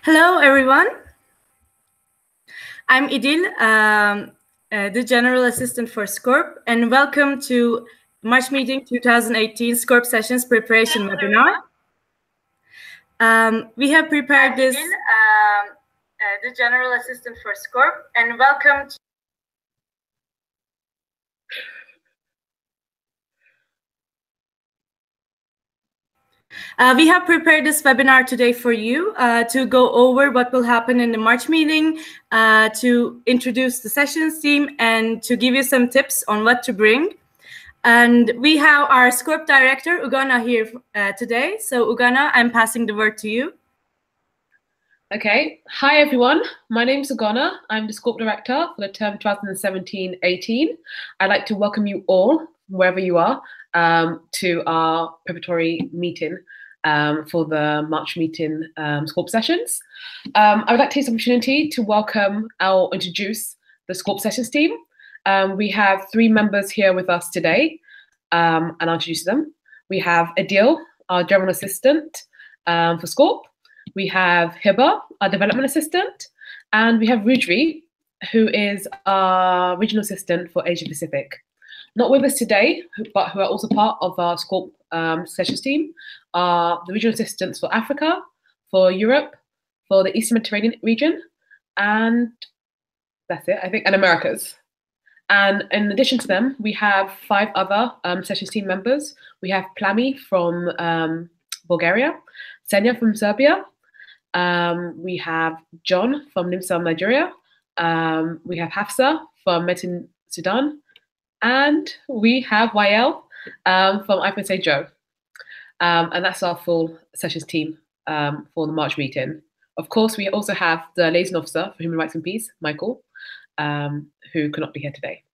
Hello, everyone. I'm Idil, the General Assistant for SCORP, and welcome to March Meeting 2018 SCORP Sessions Preparation Webinar. We have prepared this. The General Assistant for SCORP, and welcome to we have prepared this webinar today for you to go over what will happen in the March meeting, to introduce the sessions team, and to give you some tips on what to bring. And we have our SCORP director, Ugana, here today. So Ugana, I'm passing the word to you. Okay. Hi, everyone. My name is Ugana. I'm the SCORP director for the term 2017-18. I'd like to welcome you all, wherever you are, to our preparatory meeting for the March meeting SCORP sessions. I would like to take this opportunity to welcome or introduce the SCORP sessions team. We have 3 members here with us today, and I'll introduce them. We have Adil, our general assistant for SCORP. We have Hiba, our development assistant, and we have Rudri, who is our regional assistant for Asia Pacific. Not with us today, but who are also part of our SCORP sessions team, are the regional assistants for Africa, for Europe, for the Eastern Mediterranean region, and that's it, I think, and Americas. And in addition to them, we have 5 other sessions team members. We have Plami from Bulgaria, Senya from Serbia, we have John from Nimsal, Nigeria, we have Hafsa from Metin, Sudan, and we have YL from I Can Say Joe. And that's our full sessions team for the March meeting. Of course, we also have the liaison officer for Human Rights and Peace, Michael, who could not be here today.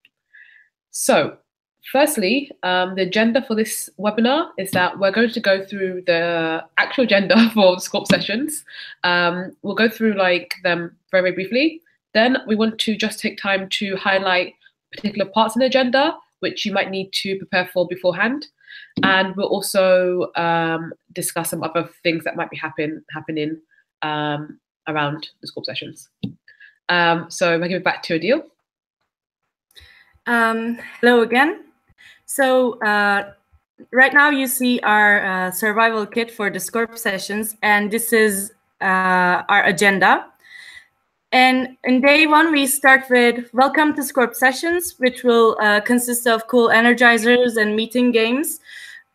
So, firstly, the agenda for this webinar is that we're going to go through the actual agenda for the SCORP sessions. We'll go through them very, very briefly. Then we want to just take time to highlight particular parts in the agenda, which you might need to prepare for beforehand. And we'll also discuss some other things that might be happening around the SCORP sessions. So if I give it back to Adil. Hello again. So right now you see our survival kit for the SCORP sessions, and this is our agenda. And in day 1, we start with Welcome to SCORP sessions, which will consist of cool energizers and meeting games.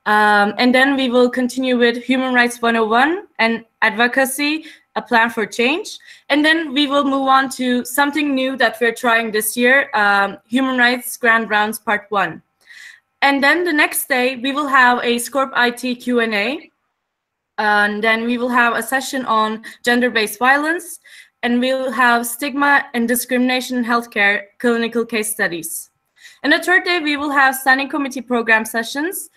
And then we will continue with Human Rights 101 and Advocacy, a plan for change. And then we will move on to something new that we're trying this year, Human Rights Grand Rounds Part 1. And then the next day, we will have a SCORP IT Q&A. And then we will have a session on gender-based violence. And we'll have stigma and discrimination in healthcare clinical case studies. And the third day, we will have standing committee program sessions,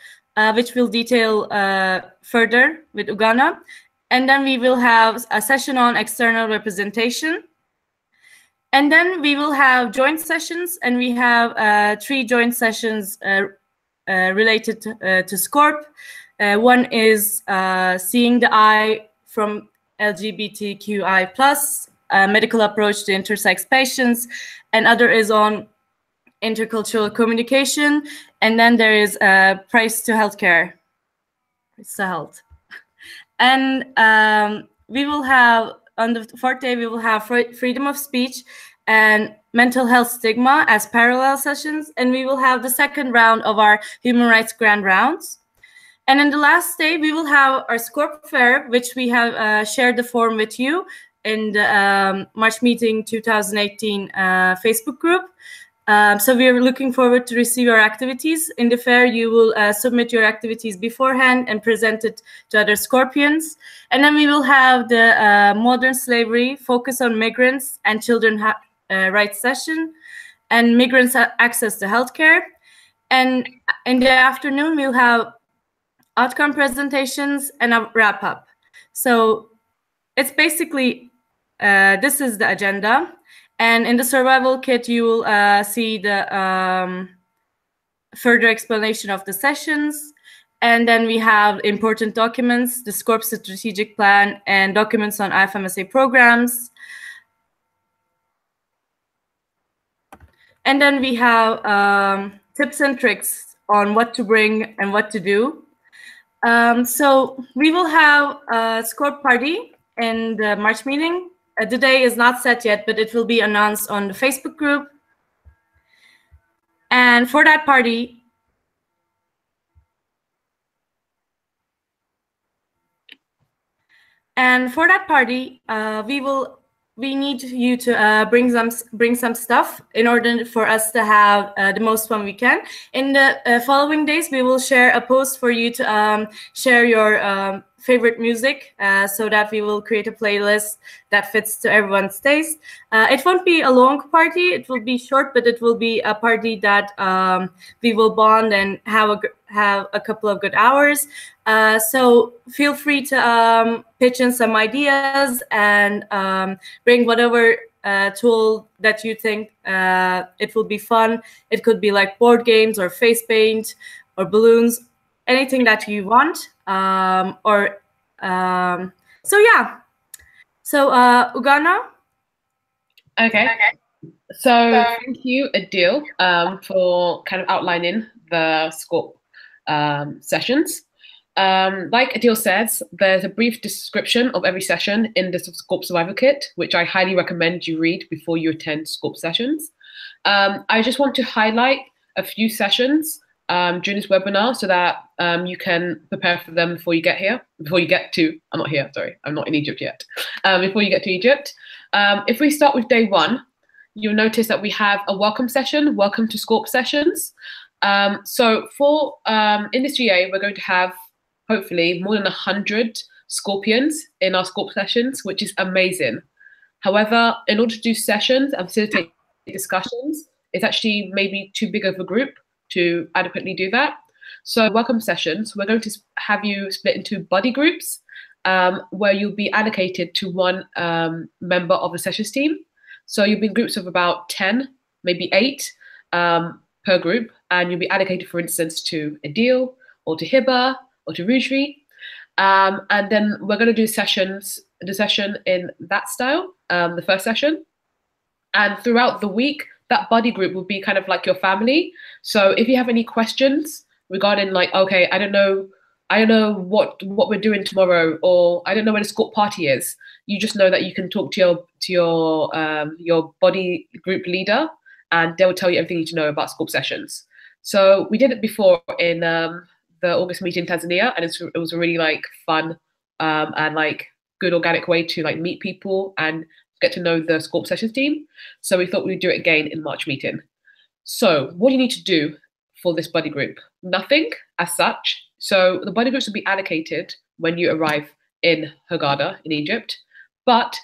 which we'll detail further with Ugana. And then we will have a session on external representation. And then we will have joint sessions, and we have 3 joint sessions related to SCORP. One is Seeing the Eye from LGBTQI+, medical approach to intersex patients, and other is on intercultural communication. And then there is Price to Healthcare, Price to Health. And we will have, on the 4th day, we will have freedom of speech and mental health stigma as parallel sessions. And we will have the 2nd round of our Human Rights Grand Rounds. And in the last day, we will have our SCORP Fair, which we have shared the form with you in the March Meeting 2018 Facebook group. So we are looking forward to receive your activities. In the fair, you will submit your activities beforehand and present it to other Scorpions. And then we will have the modern slavery, focus on migrants and children rights session, and migrants access to healthcare. And in the afternoon, we'll have outcome presentations and a wrap up. So it's basically, this is the agenda. And in the survival kit, you will see the further explanation of the sessions. And then we have important documents, the SCORP strategic plan, and documents on IFMSA programs. And then we have tips and tricks on what to bring and what to do. So we will have a SCORP party in the March meeting. The day is not set yet, but it will be announced on the Facebook group. And for that party, we need you to bring some stuff in order for us to have the most fun we can. In the following days, we will share a post for you to share your favorite music so that we will create a playlist that fits to everyone's taste. It won't be a long party, it will be short, but it will be a party that we will bond and have a couple of good hours. So feel free to pitch in some ideas and bring whatever tool that you think it will be fun. It could be like board games or face paint or balloons, anything that you want. So yeah. So Ugana. Okay. So thank you, Adil, for kind of outlining the SCORP sessions. Like Adil says, there's a brief description of every session in the SCORP Survival Kit, which I highly recommend you read before you attend SCORP sessions. I just want to highlight a few sessions during this webinar so that you can prepare for them before you get here. I'm not here, sorry, I'm not in Egypt yet. Before you get to Egypt. If we start with day 1, you'll notice that we have a welcome session, welcome to SCORP sessions. So for in this GA, we're going to have hopefully more than 100 Scorpions in our SCORP sessions, which is amazing. However, in order to do sessions and facilitate discussions, it's actually maybe too big of a group to adequately do that. So welcome sessions, we're going to have you split into buddy groups where you'll be allocated to one member of the sessions team. So you'll be in groups of about 10, maybe 8 per group, and you'll be allocated, for instance, to Adil or to Hiba or to Rujvi. And then we're going to do the session in that style, the first session. And throughout the week, that buddy group will be kind of like your family. So if you have any questions regarding like, okay, I don't know what we're doing tomorrow, or I don't know when a SCORP party is, you just know that you can talk to your buddy group leader, and they will tell you everything you need to know about SCORP sessions. So we did it before in the August meeting in Tanzania, and it was a really like fun and like good organic way to like meet people and get to know the SCORP sessions team. So we thought we'd do it again in March meeting. So what do you need to do for this buddy group? Nothing as such. So the buddy groups will be allocated when you arrive in Hurghada in Egypt, but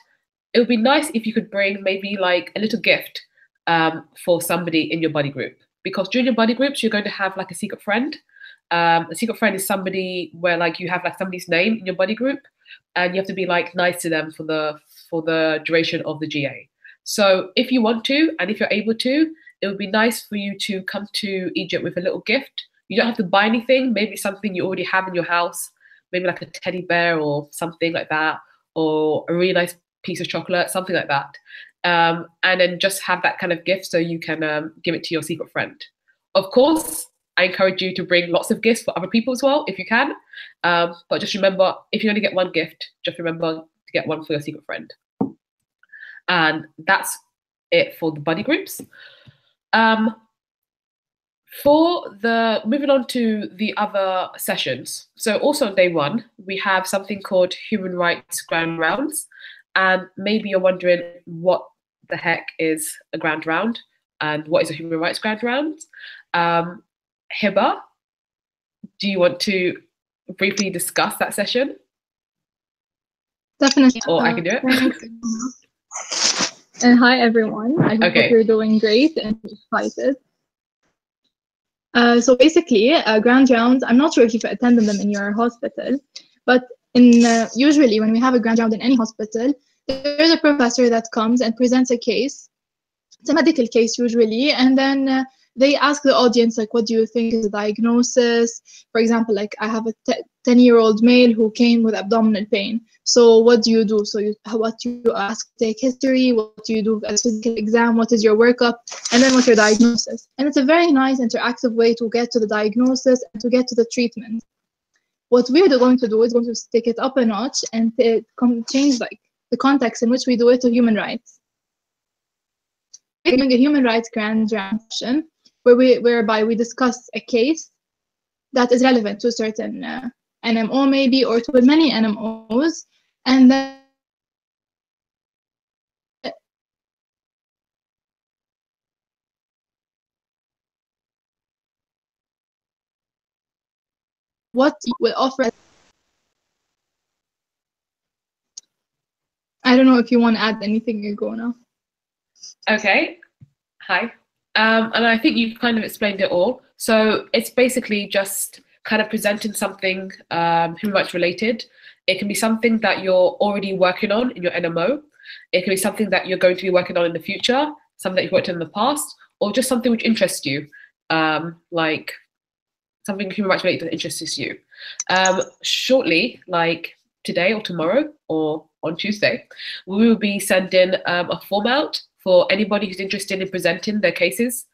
it would be nice if you could bring maybe like a little gift for somebody in your buddy group, because during your buddy groups, you're going to have like a secret friend. A secret friend is somebody where like you have like somebody's name in your buddy group, and you have to be like nice to them for the duration of the GA. So if you want to, and if you're able to, it would be nice for you to come to Egypt with a little gift. You don't have to buy anything, maybe something you already have in your house, maybe like a teddy bear or something like that, or a really nice piece of chocolate, something like that. And then just have that kind of gift so you can give it to your secret friend. Of course, I encourage you to bring lots of gifts for other people as well, if you can. But just remember, if you only get one gift, just remember to get one for your secret friend. And that's it for the buddy groups. Moving on to the other sessions. So also on day 1, we have something called Human Rights Grand Rounds. And maybe you're wondering what the heck is a Grand Round and what is a Human Rights Grand Round? Hiba, do you want to briefly discuss that session? Definitely. Or I can do it. And hi, everyone. I hope you're doing great and excited. So basically, grand rounds, I'm not sure if you've attended them in your hospital, but usually when we have a grand round in any hospital, there's a professor that comes and presents a case. It's a medical case usually, and then they ask the audience, like, what do you think is a diagnosis? For example, like, I have a 10-year-old male who came with abdominal pain. So what do you do? So what you ask, take history, what do you do as physical exam, what is your workup, and then what's your diagnosis? And it's a very nice interactive way to get to the diagnosis and to get to the treatment. What we're going to do is going to take it up a notch and change like the context in which we do it to human rights. We're doing a human rights grand session whereby we discuss a case that is relevant to a certain NMO maybe, or to many NMOs, and then what will offer. I don't know if you want to add anything, you go now. Okay, hi. And I think you've kind of explained it all. So it's basically just kind of presenting something human rights related. It can be something that you're already working on in your NMO. It can be something that you're going to be working on in the future, something that you've worked on in the past, or just something which interests you, like something human rights related that interests you. Shortly, like today or tomorrow or on Tuesday, we will be sending a form out for anybody who's interested in presenting their cases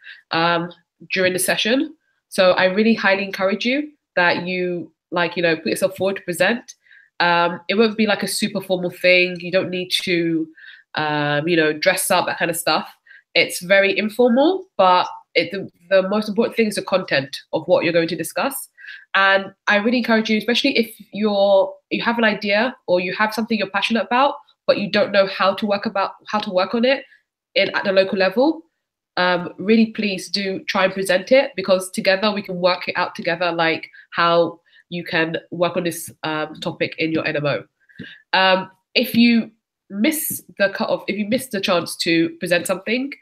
during the session. So I really highly encourage you that you put yourself forward to present. It won't be like a super formal thing. You don't need to dress up, that kind of stuff. It's very informal, but the most important thing is the content of what you're going to discuss. And I really encourage you, especially if you have an idea or you have something you're passionate about, but you don't know how to work on it at the local level, really please do try and present it, because together we can work it out together, like how you can work on this topic in your NMO. If you miss the cutoff, if you miss the chance to present something,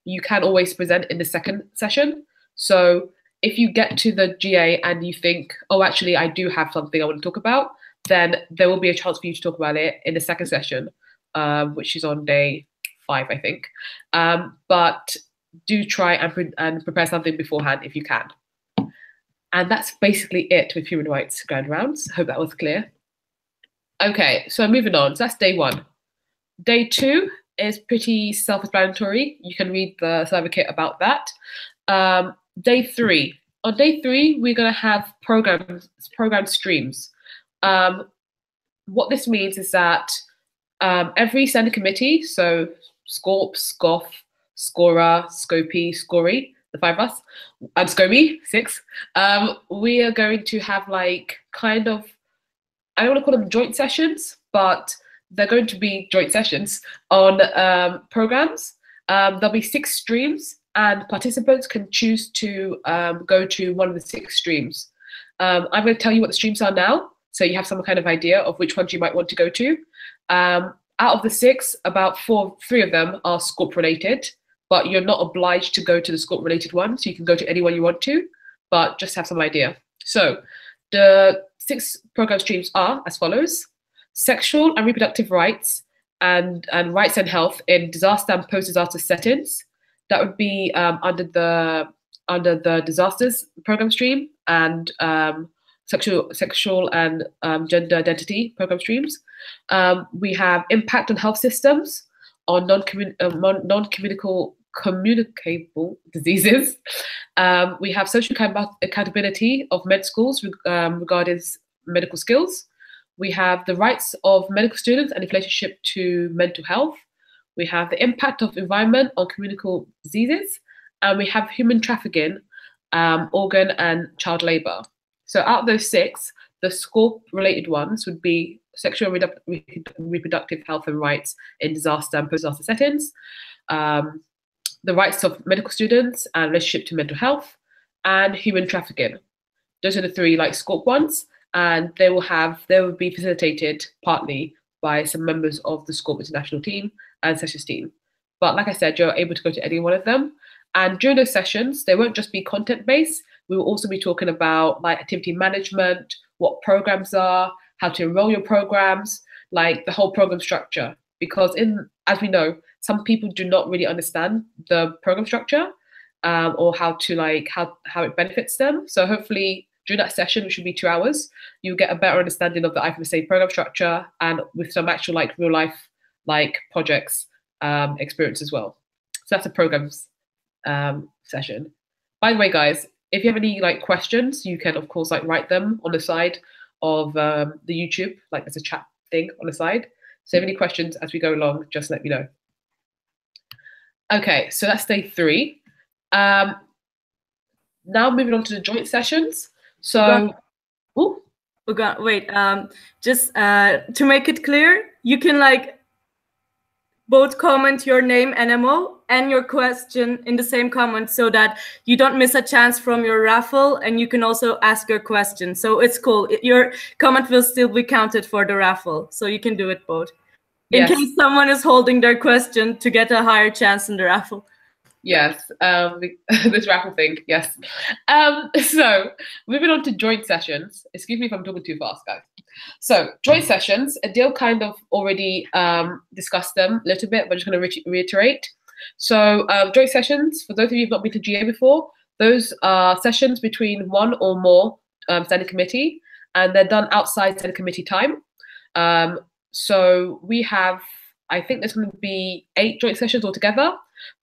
you can always present in the second session. So if you get to the GA and you think, oh, actually, I do have something I want to talk about, then there will be a chance for you to talk about it in the second session, which is on day 5, I think. But do try and prepare something beforehand if you can. And that's basically it with human rights grand rounds. Hope that was clear. Okay, so moving on. So that's day 1. Day 2 is pretty self-explanatory. You can read the survey kit about that. Day 3. On day 3, we're going to have program streams. What this means is that every standing committee, so SCORP, SCOF, SCORA, SCOPI, SCORI, the 5 of us, and SCOMI, 6, we are going to have like kind of, I don't want to call them joint sessions, but they're going to be joint sessions on programs. There'll be 6 streams, and participants can choose to go to one of the 6 streams. I'm going to tell you what the streams are now, so you have some kind of idea of which ones you might want to go to. Out of the 6, about 3 of them are SCORP related, but you're not obliged to go to the SCORP related one, so you can go to anyone you want to, but just have some idea. So the 6 program streams are as follows: sexual and reproductive rights and rights and health in disaster and post-disaster settings. That would be under the disasters program stream, and sexual and gender identity program streams. We have impact on health systems on non-communicable diseases. We have social accountability of med schools regarding medical skills. We have the rights of medical students and in relationship to mental health. We have the impact of environment on communicable diseases. And we have human trafficking, organ and child labor. So out of those 6, the SCORP-related ones would be sexual and reproductive health and rights in disaster and post-disaster settings, the rights of medical students and relationship to mental health, and human trafficking. Those are the 3 like SCORP ones, and they will be facilitated partly by some members of the SCORP international team and sessions team. But like I said, you're able to go to any one of them. And during those sessions, they won't just be content-based. We will also be talking about like activity management, what programs are, how to enroll your programs, like the whole program structure. Because as we know, some people do not really understand the program structure. or how it benefits them. So hopefully during that session, which should be 2 hours, you get a better understanding of the IFMSA program structure and with some actual real life projects experience as well. So that's a programs session. By the way, guys, if you have any questions, you can of course write them on the side of the YouTube. There's a chat thing on the side. So if any questions as we go along, just let me know. Okay, so that's day 3. Now moving on to the joint sessions. So, wait, just to make it clear, you can both comment your name NMO and your question in the same comment so that you don't miss a chance from your raffle, and you can also ask your question. So it's cool. Your comment will still be counted for the raffle. So you can do it both. In case someone is holding their question to get a higher chance in the raffle. Yes, this raffle thing, yes. So moving on to joint sessions. Excuse me if I'm talking too fast, guys. So joint sessions, Adil kind of already discussed them a little bit, but I'm just going to reiterate. So joint sessions, for those of you who've not been to GA before, those are sessions between one or more standing committee, and they're done outside standing committee time. So we have, I think there's going to be 8 joint sessions altogether.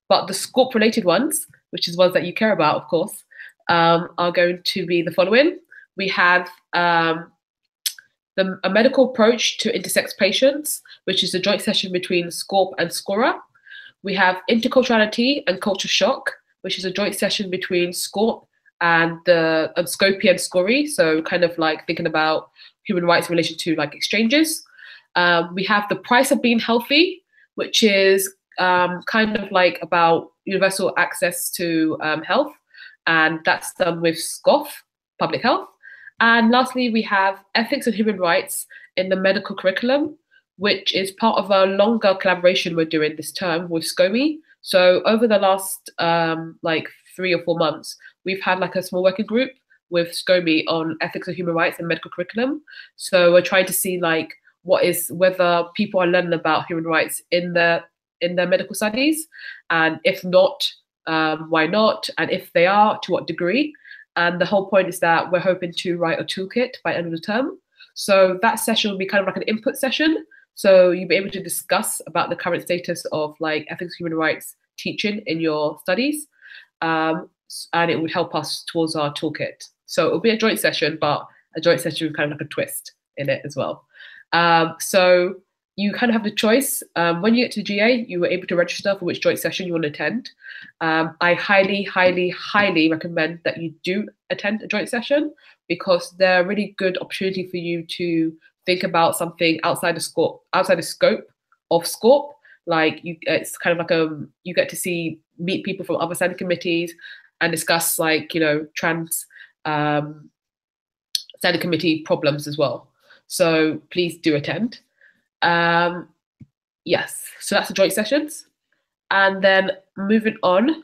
But the SCORP related ones, which is ones that you care about, of course, are going to be the following. We have a medical approach to intersex patients, which is a joint session between SCORP and SCORA. We have interculturality and culture shock, which is a joint session between SCORP and the SCOPI and SCORI. So kind of thinking about human rights in relation to exchanges. We have the price of being healthy, which is kind of about universal access to health, and that's done with SCOF, public health. And lastly, we have ethics and human rights in the medical curriculum, which is part of a longer collaboration we're doing this term with SCOMI. So over the last 3 or 4 months, we've had a small working group with SCOMI on ethics and human rights and medical curriculum. So we're trying to see whether people are learning about human rights in their medical studies, and if not, why not, and if they are, to what degree. And the whole point is that we're hoping to write a toolkit by the end of the term. So that session will be kind of an input session. So you'll be able to discuss about the current status of ethics and human rights teaching in your studies, and it would help us towards our toolkit. So it'll be a joint session, but a joint session with kind of a twist in it as well. So you kind of have the choice. When you get to GA, you were able to register for which joint session you want to attend. I highly, highly, highly recommend that you do attend a joint session, because they're a really good opportunity for you to think about something outside the scope of SCORP. It's kind of you get to meet people from other standing committees and discuss trans standing committee problems as well. So please do attend. Yes, so that's the joint sessions. And then moving on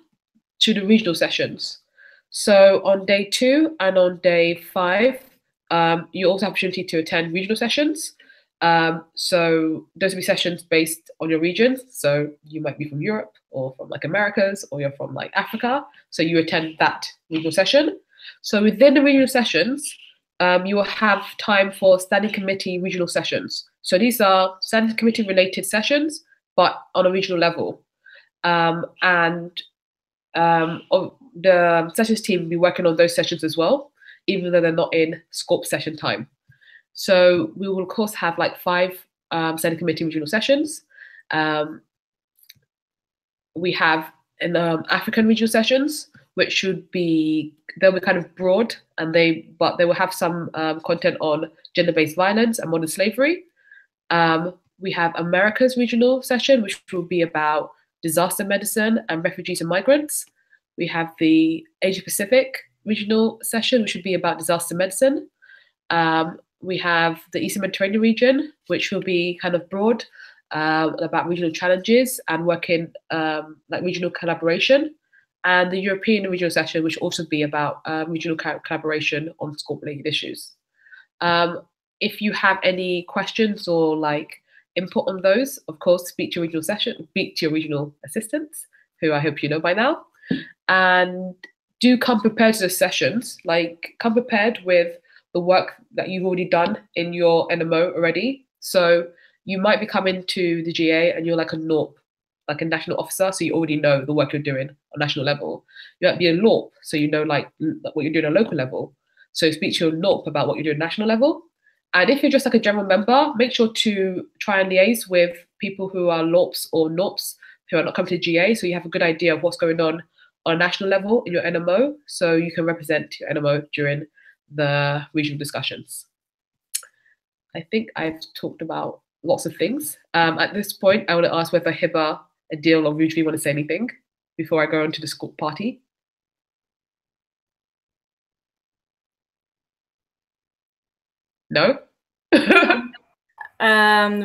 to the regional sessions. So on day 2 and on day 5, you also have opportunity to attend regional sessions. So those will be sessions based on your regions. So you might be from Europe or from Americas, or you're from Africa. So you attend that regional session. So within the regional sessions, you will have time for standing committee regional sessions. So these are standing committee related sessions, but on a regional level. The sessions team will be working on those sessions as well, even though they're not in SCORP session time. So we will of course have 5 standing committee regional sessions. We have in African regional sessions, which they'll be kind of broad, but they will have some content on gender-based violence and modern slavery. We have America's regional session, which will be about disaster medicine and refugees and migrants. We have the Asia Pacific regional session, which would be about disaster medicine. We have the Eastern Mediterranean region, which will be kind of broad, about regional challenges and working regional collaboration. And the European regional session, which will also be about regional collaboration on SCORP-related issues. If you have any questions or input on those, of course, speak to your regional assistants, who I hope you know by now. and do come prepared to the sessions. Like, come prepared with the work that you've already done in your NMO already. So you might be coming to the GA and you're like a NORP, like a national officer, so you already know the work you're doing on national level. You might be a LORP, so you know like what you're doing on local level. So speak to your LORP about what you're doing national level. And if you're just like a general member, make sure to try and liaise with people who are LORPs or NORPs who are not coming to GA, so you have a good idea of what's going on a national level in your NMO, so you can represent your NMO during the regional discussions. I think I've talked about lots of things. At this point, I want to ask whether Hiba, Adil, or Rujvi want to say anything before I go on to the SCORP party. No?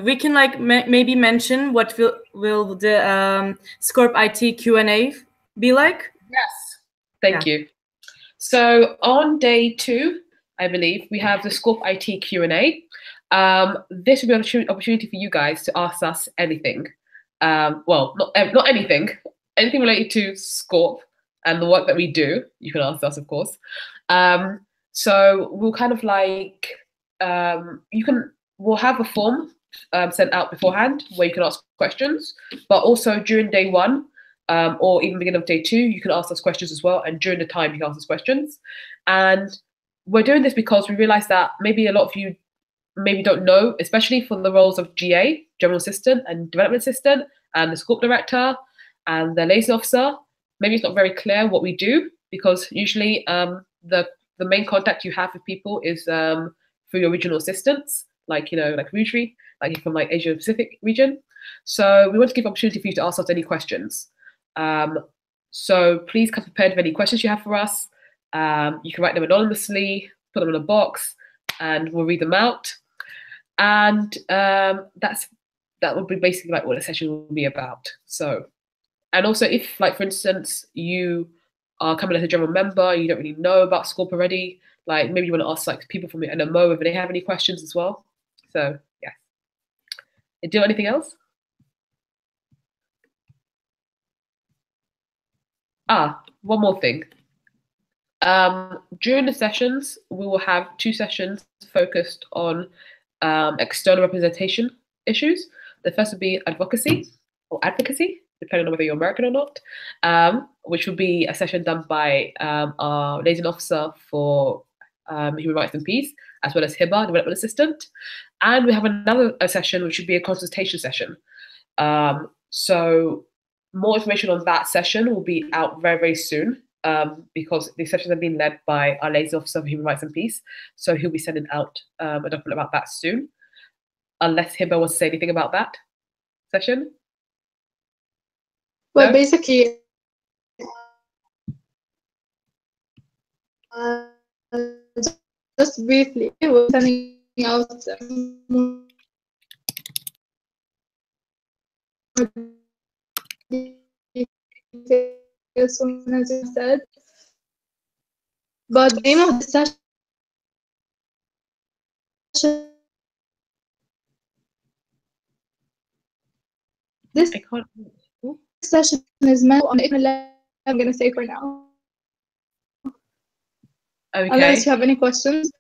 We can like maybe mention what will the SCORP IT Q&A be like? Yes. Thank you. So on day 2, I believe, we have the SCORP IT Q&A. This will be an opportunity for you guys to ask us anything. Well, not anything. Anything related to SCORP and the work that we do, you can ask us, of course. So we'll kind of like, we'll have a form sent out beforehand where you can ask questions, but also during day 1, or even beginning of day 2, you can ask us questions as well. And during the time, you can ask us questions. And we're doing this because we realize that maybe a lot of you maybe don't know, especially for the roles of GA, General Assistant and Development Assistant, and the SCORP Director and the Liaison Officer. Maybe it's not very clear what we do, because usually the main contact you have with people is through your regional assistants, like, like Rujvi, like from like Asia Pacific region. So we want to give opportunity for you to ask us any questions. So please come prepared with any questions you have for us. You can write them anonymously, put them in a box, and we'll read them out. And that will be basically like what the session will be about. So, and also if, like, for instance, you are coming as a general member, you don't really know about SCORP already, like maybe you want to ask like people from your NMO if they have any questions as well. So yeah. Do anything else? One more thing. During the sessions, we will have 2 sessions focused on external representation issues. The first would be advocacy, depending on whether you're American or not, which will be a session done by our liaison officer for Human Rights and Peace, as well as Hiba, Development Assistant. And we have another session, which would be a consultation session. So more information on that session will be out very, very soon, because the sessions have been led by our liaison officer of Human Rights and Peace. So he'll be sending out a document about that soon, unless Hiba wants to say anything about that session. Well, No? basically, just briefly, we're sending out as soon as you said. But the aim of the session session is meant on the I'm gonna say for now. Okay. Unless you have any questions,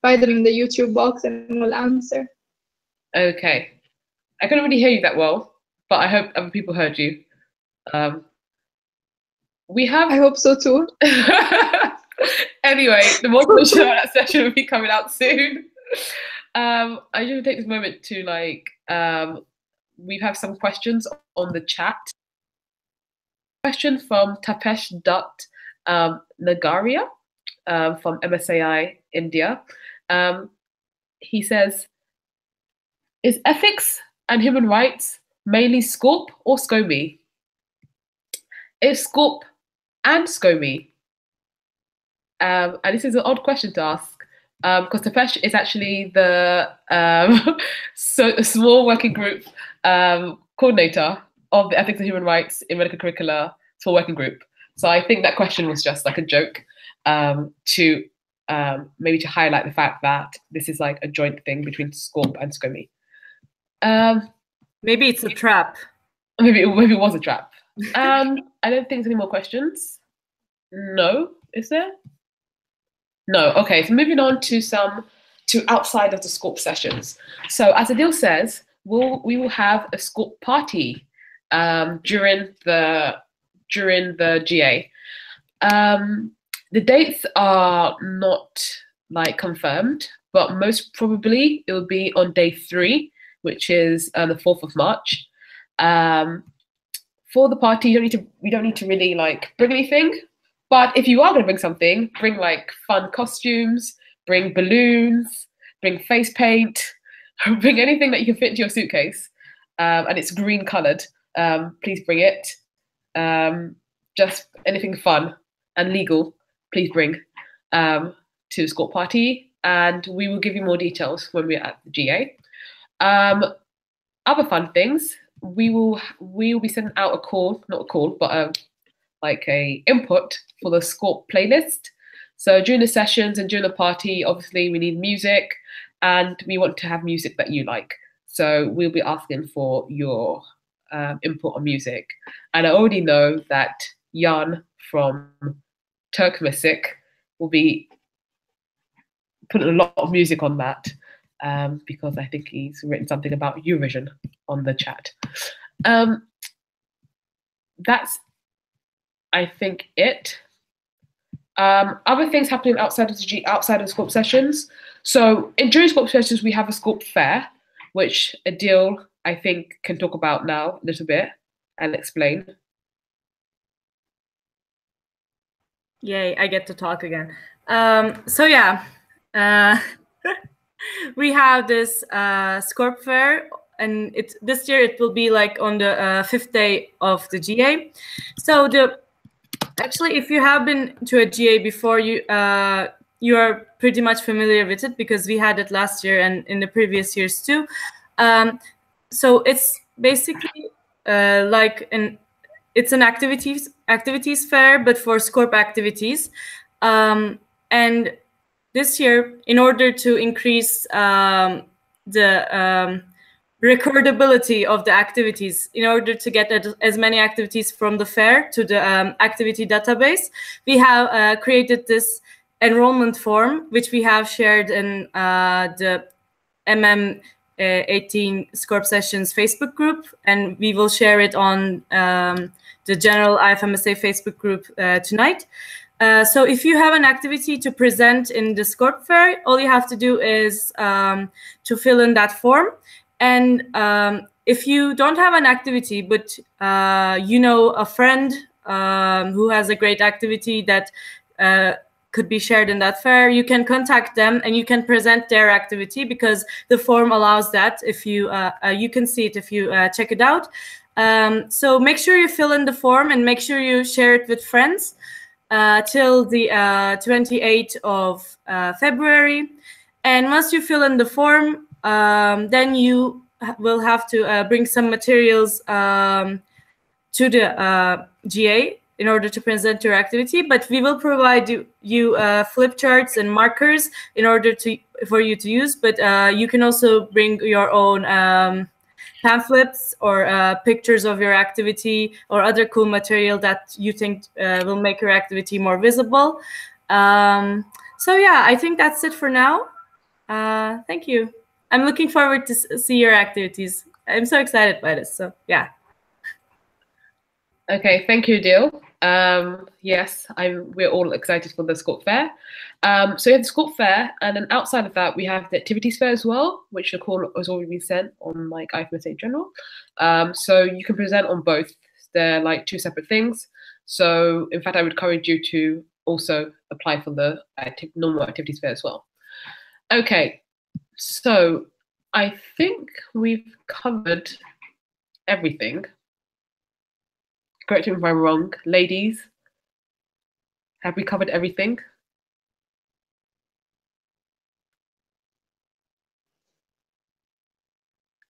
write them in the YouTube box and we'll answer. Okay. I couldn't really hear you that well, but I hope other people heard you. We have. I hope so too. Anyway, the more information about that session will be coming out soon. I just want to take this moment to we have some questions on the chat. Question from Tapesh Nagaria from MSAI India. He says, is ethics and human rights mainly SCORP or SCOME? It's SCORP and SCOME. And this is an odd question to ask, because Tapesh is actually the small working group coordinator of the Ethics and Human Rights in Medical Curricula small working group. So I think that question was just like a joke to maybe to highlight the fact that this is like a joint thing between SCORP and SCOME. Maybe it's a trap. Maybe it was a trap. I don't think there's any more questions. No, is there? No. Okay, so moving on to outside of the SCORP sessions. So as Adil says, we will have a SCORP party during the GA. The dates are not like confirmed, but most probably it will be on day 3, which is the 4th of March. For the party, you don't need to really like bring anything, but if you are going to bring something, bring like fun costumes, bring balloons, bring face paint, bring anything that you can fit into your suitcase, and it's green colored. Please bring it. Just anything fun and legal, please bring to the SCORP party, and we will give you more details when we're at the GA. Other fun things, we will be sending out not a call, but like a input for the SCORP playlist. So during the sessions and during the party, obviously we need music, and we want to have music that you like. So we'll be asking for your input on music. And I already know that Jan from Turkmesic will be putting a lot of music on that. Because I think he's written something about Eurovision on the chat. That's, I think, it. Other things happening outside of SCORP sessions. So during SCORP sessions, we have a SCORP fair, which Adil, I think, can talk about now a little bit and explain. Yay, I get to talk again. So yeah. We have this SCORP fair, and this year it will be like on the 5th day of the GA. So actually, if you have been to a GA before, you are pretty much familiar with it because we had it last year and in the previous years too. So it's basically like it's an activities fair, but for SCORP activities, and this year, in order to increase the recordability of the activities, in order to get as many activities from the fair to the activity database, we have created this enrollment form, which we have shared in the MM18 SCORP Sessions Facebook group, and we will share it on the general IFMSA Facebook group tonight. So if you have an activity to present in the SCORP fair, all you have to do is to fill in that form. And if you don't have an activity, but you know a friend who has a great activity that could be shared in that fair, you can contact them and you can present their activity, because the form allows that. If you can see it if you check it out. So make sure you fill in the form and make sure you share it with friends till the 28th of February. And once you fill in the form, then you will have to bring some materials to the GA in order to present your activity. But we will provide you flip charts and markers in order for you to use. But you can also bring your own pamphlets or pictures of your activity or other cool material that you think will make your activity more visible. So yeah, I think that's it for now. Thank you. I'm looking forward to see your activities. I'm so excited by this. So yeah. Okay, thank you, Adil. Yes, we're all excited for the SCORP fair. So we have the SCORP fair, and then outside of that, we have the activities fair as well, which the call has already been sent on like IFMSA General. So you can present on both. They're like two separate things. So in fact, I would encourage you to also apply for the normal activities fair as well. Okay, so I think we've covered everything. Correct me if I'm wrong, ladies. Have we covered everything?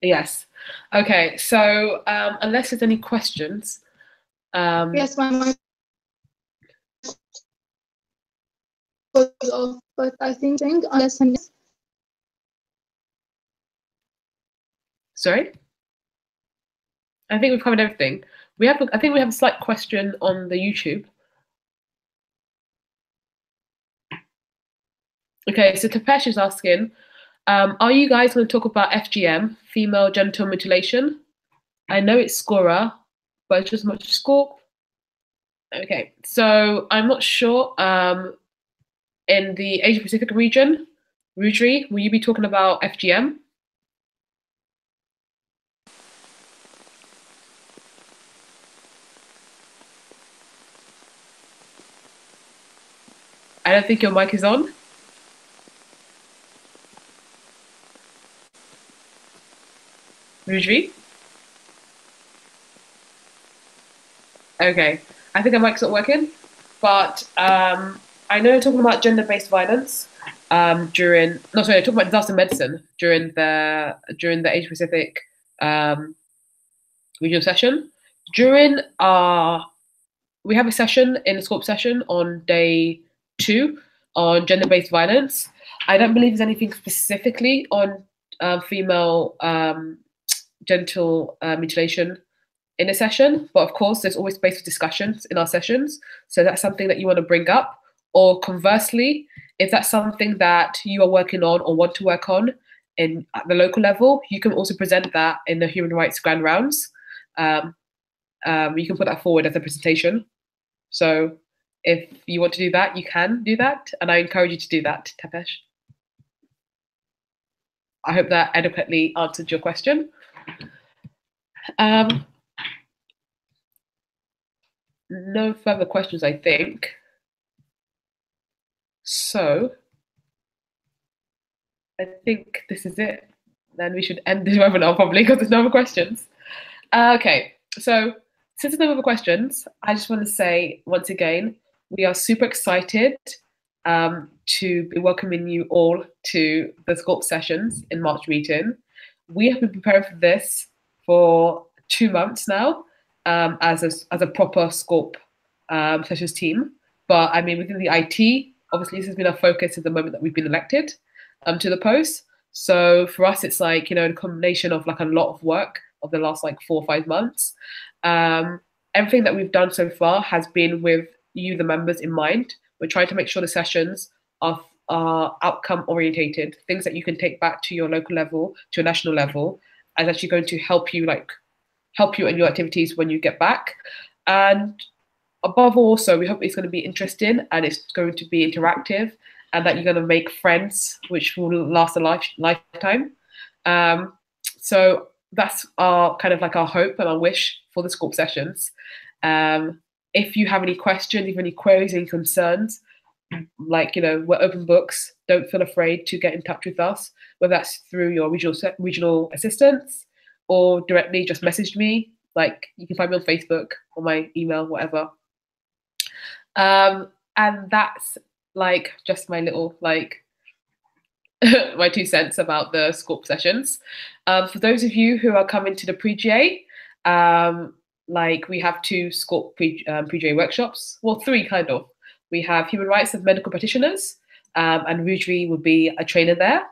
Yes. Okay. So unless there's any questions. Yes, my but I think unless sorry. I think we've covered everything. I think we have a slight question on the YouTube. Okay, so Tapesh is asking, are you guys going to talk about FGM, female genital mutilation? I know it's SCORA, but it's just much SCORP. Okay, so I'm not sure. In the Asia Pacific region, Rudri, will you be talking about FGM? I don't think your mic is on. Rudri? Okay, I think our mic's not working, but I know talking about gender-based violence talking about disaster medicine during the Asia Pacific regional session. We have a session in the SCORP session on day 2 on gender-based violence. I don't believe there's anything specifically on female genital mutilation in a session, but of course there's always space for discussions in our sessions, so that's something that you want to bring up. Or conversely, if that's something that you are working on or want to work on at the local level, you can also present that in the human rights grand rounds. You can put that forward as a presentation. So if you want to do that, you can do that, and I encourage you to do that, Tapesh. I hope that adequately answered your question. No further questions, I think. So I think this is it. Then we should end this webinar probably because there's no other questions. Okay, so since there's no other questions, I just want to say once again, we are super excited to be welcoming you all to the SCORP sessions in March meeting. We have been preparing for this for 2 months now as a proper SCORP sessions team. But I mean, within the IT, obviously this has been our focus at the moment that we've been elected to the post. So for us, it's like, you know, a combination of like a lot of work of the last like 4 or 5 months. Everything that we've done so far has been with you, the members, in mind. We're trying to make sure the sessions are outcome orientated, things that you can take back to your local level, to your national level, and actually going to help you in your activities when you get back. And above all, so we hope it's going to be interesting and it's going to be interactive, and that you're going to make friends which will last a lifetime. So that's our kind of like our hope and our wish for the SCORP sessions. If you have any questions, if you have any queries, any concerns, like, you know, we're open books. Don't feel afraid to get in touch with us, whether that's through your regional assistants or directly just message me. Like, you can find me on Facebook or my email, whatever. And that's like just my little like my 2 cents about the SCORP sessions. For those of you who are coming to the pre-GA, like we have 2 SCORP pre-GA workshops, well, 3 kind of. We have human rights of medical practitioners, and Rudri will be a trainer there.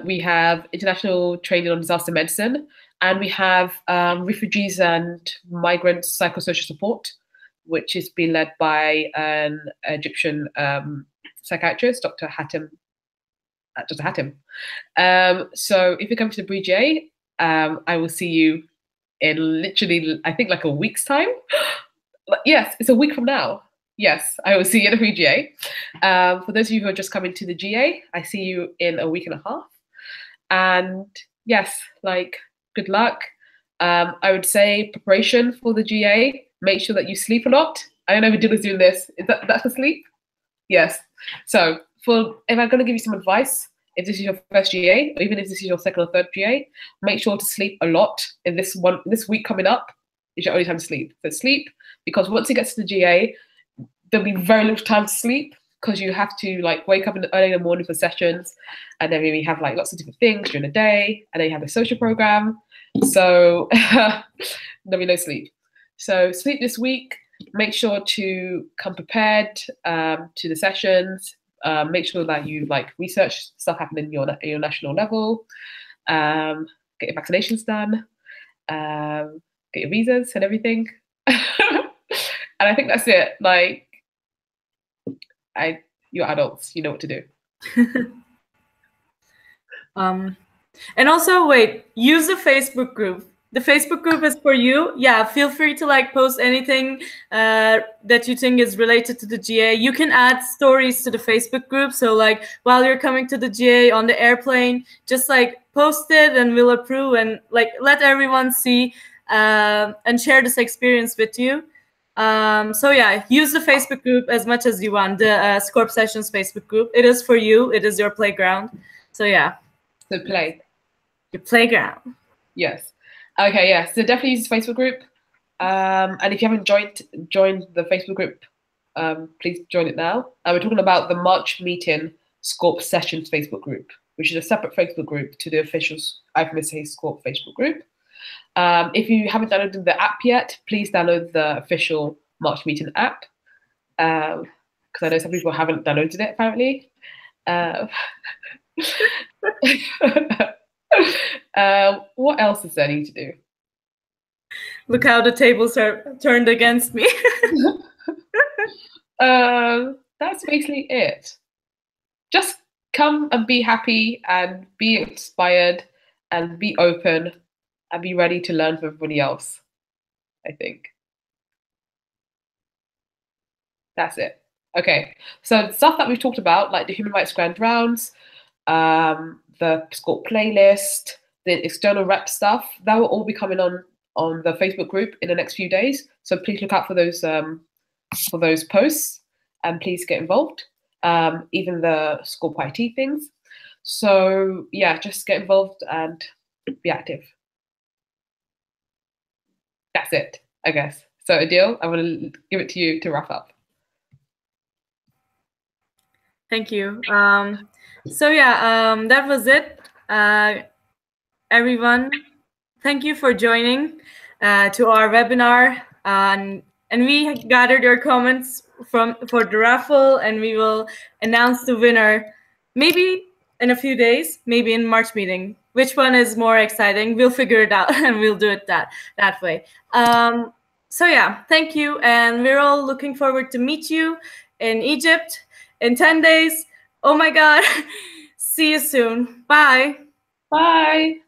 We have international training on disaster medicine, and we have refugees and migrants psychosocial support, which is being led by an Egyptian psychiatrist, Dr. Hatem. So if you come to the pre-GA, I will see you in literally, I think, like a week's time. Yes, it's a week from now. Yes, I will see you at the pre-GA. For those of you who are just coming to the GA, I see you in a week and a half. And yes, like, good luck. I would say preparation for the GA, make sure that you sleep a lot. I don't know if Dilla's doing this. Is that for sleep? Yes. So if I'm going to give you some advice, if this is your first GA, or even if this is your second or third GA, make sure to sleep a lot. In this week coming up is your only time to sleep. So sleep, because once it gets to the GA, there'll be very little time to sleep, because you have to like wake up early in the morning for sessions, and then we have like lots of different things during the day, and then you have a social program. So there'll be no sleep. So sleep this week. Make sure to come prepared to the sessions. Make sure that you like research stuff happening in your national level. Get your vaccinations done. Get get your visas and everything. And I think that's it. Like, you're adults, you know what to do. And also, wait, use the Facebook group. The Facebook group is for you. Yeah, feel free to like post anything that you think is related to the GA. You can add stories to the Facebook group. So like while you're coming to the GA on the airplane, just like post it and we'll approve and like let everyone see and share this experience with you. So yeah, use the Facebook group as much as you want. The SCORP Sessions Facebook group. It is for you. It is your playground. So yeah. So play. Your playground. Yes. Okay, yeah. So definitely use the Facebook group. And if you haven't joined the Facebook group, please join it now. We're talking about the March meeting SCORP Sessions Facebook group, which is a separate Facebook group to the official IFMSA SCORP Facebook group. If you haven't downloaded the app yet, please download the official March meeting app. Because I know some people haven't downloaded it apparently. What else is there need to do? Look how the tables are turned against me. That's basically it. Just come and be happy and be inspired and be open and be ready to learn from everybody else, I think. That's it. Okay, so the stuff that we've talked about, like the human rights grand rounds, the SCORP playlist, the external rep stuff, that will all be coming on the Facebook group in the next few days. So please look out for those posts and please get involved. Even the SCORP IT things. So yeah, just get involved and be active. That's it, I guess. So Adil, I'm going to give it to you to wrap up. Thank you. So yeah, that was it. Everyone, thank you for joining to our webinar. And we gathered your comments for the raffle, and we will announce the winner maybe in a few days, maybe in March meeting. Which one is more exciting? We'll figure it out and we'll do it that way. So yeah, thank you. And we're all looking forward to meet you in Egypt in 10 days. Oh my God. See you soon. Bye. Bye.